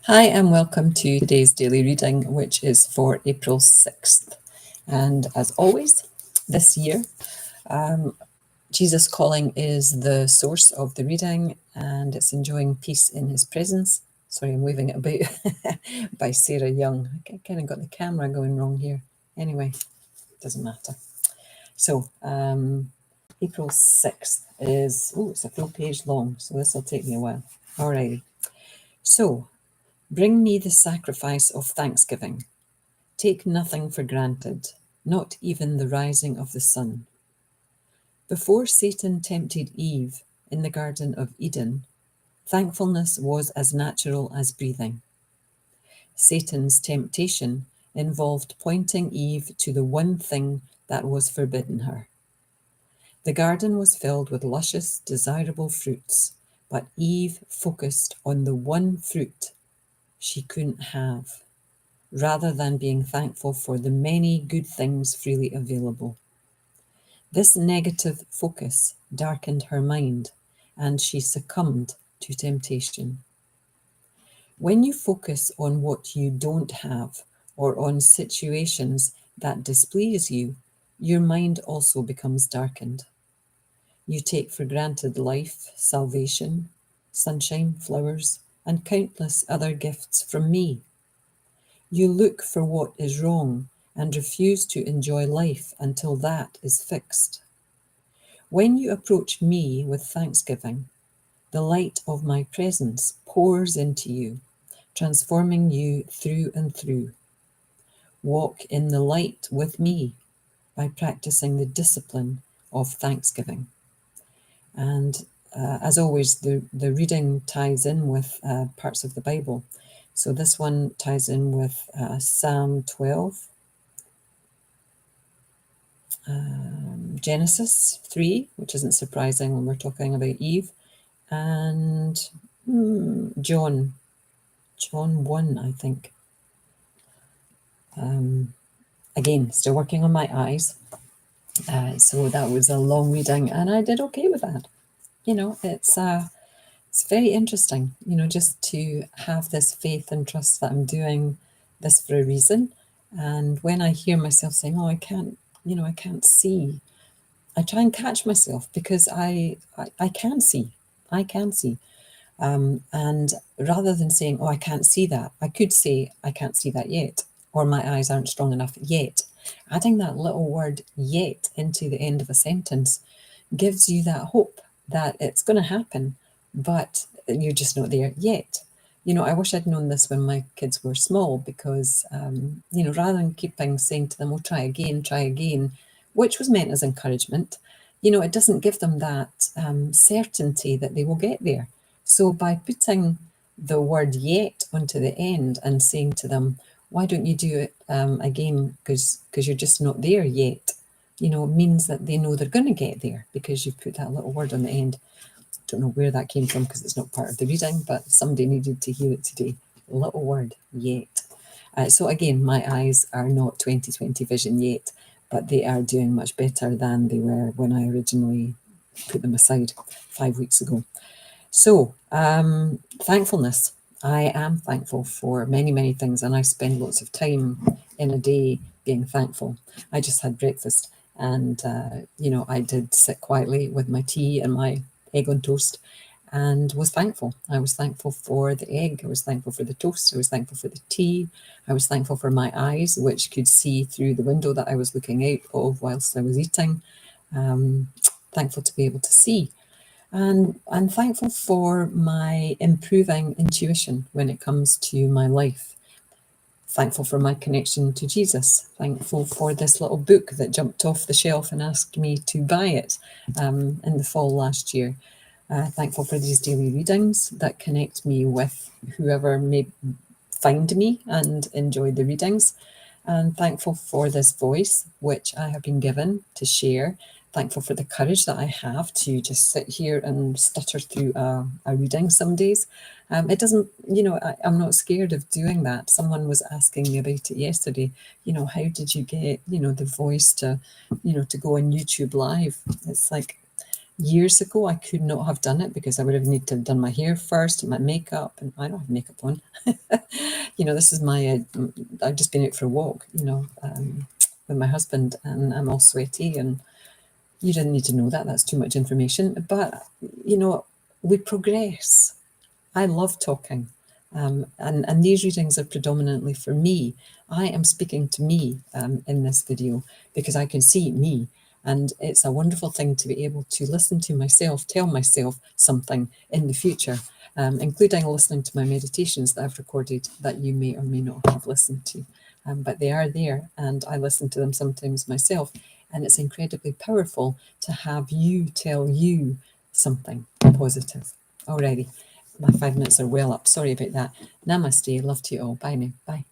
Hi, and welcome to today's daily reading, which is for April 6th. And as always, this year, Jesus Calling is the source of the reading, and it's enjoying peace in his presence. Sorry, I'm waving it about by Sarah Young. I kind of got the camera going wrong here. Anyway, doesn't matter. So, April 6th is, it's a full page long, so this will take me a while. Alrighty. So, bring me the sacrifice of thanksgiving. Take nothing for granted, not even the rising of the sun. Before Satan tempted Eve in the Garden of Eden, thankfulness was as natural as breathing. Satan's temptation involved pointing Eve to the one thing that was forbidden her. The garden was filled with luscious, desirable fruits, but Eve focused on the one fruit she couldn't have, rather than being thankful for the many good things freely available. This negative focus darkened her mind, and she succumbed to temptation. When you focus on what you don't have or on situations that displease you, your mind also becomes darkened. You take for granted life, salvation, sunshine, flowers, and countless other gifts from me. You look for what is wrong and refuse to enjoy life until that is fixed. When you approach me with thanksgiving, the light of my presence pours into you, transforming you through and through. Walk in the light with me by practicing the discipline of thanksgiving. And as always, the reading ties in with parts of the Bible. So this one ties in with Psalm 12, Genesis 3, which isn't surprising when we're talking about Eve, and John 1, I think. Again, still working on my eyes. So that was a long reading, and I did okay with that. It's very interesting, just to have this faith and trust that I'm doing this for a reason. And when I hear myself saying, "Oh, I can't see," I try and catch myself, because I can see. I can see. And rather than saying, "Oh, I can't see that," I could say, "I can't see that yet," or "My eyes aren't strong enough yet." Adding that little word "yet" into the end of a sentence gives you that hope that it's going to happen, but you're just not there yet. I wish I'd known this when my kids were small, because, rather than keeping saying to them, "Oh, try again," which was meant as encouragement, it doesn't give them that certainty that they will get there. So by putting the word "yet" onto the end and saying to them, "Why don't you do it again? Because you're just not there yet," means that they know they're going to get there, because you've put that little word on the end. Don't know where that came from, because it's not part of the reading, but somebody needed to hear it today. Little word, yet. So again, my eyes are not 20/20 vision yet, but they are doing much better than they were when I originally put them aside 5 weeks ago. So, thankfulness. I am thankful for many, many things, and I spend lots of time in a day being thankful. I just had breakfast, and I did sit quietly with my tea and my egg on toast, and was thankful. I was thankful for the egg. I was thankful for the toast. I was thankful for the tea. I was thankful for my eyes, which could see through the window that I was looking out of whilst I was eating. Thankful to be able to see. And I'm thankful for my improving intuition when it comes to my life. Thankful for my connection to Jesus. Thankful for this little book that jumped off the shelf and asked me to buy it in the fall last year. Thankful for these daily readings that connect me with whoever may find me and enjoy the readings. And thankful for this voice, which I have been given to share. Thankful for the courage that I have to just sit here and stutter through a reading some days. It doesn't, I'm not scared of doing that. Someone was asking me about it yesterday. How did you get, the voice to, to go on YouTube Live? It's like, Years ago, I could not have done it because I would have needed to have done my hair first and my makeup, and I don't have makeup on. This is my, I've just been out for a walk, with my husband, and I'm all sweaty, and you didn't need to know that. That's too much information. But, we progress. I love talking. And these readings are predominantly for me. I am speaking to me in this video because I can see me. And it's a wonderful thing to be able to listen to myself, tell myself something in the future, including listening to my meditations that I've recorded that you may or may not have listened to. But they are there, and I listen to them sometimes myself. And it's incredibly powerful to have you tell you something positive. Alrighty, my 5 minutes are well up. Sorry about that. Namaste. Love to you all. Bye now. Bye.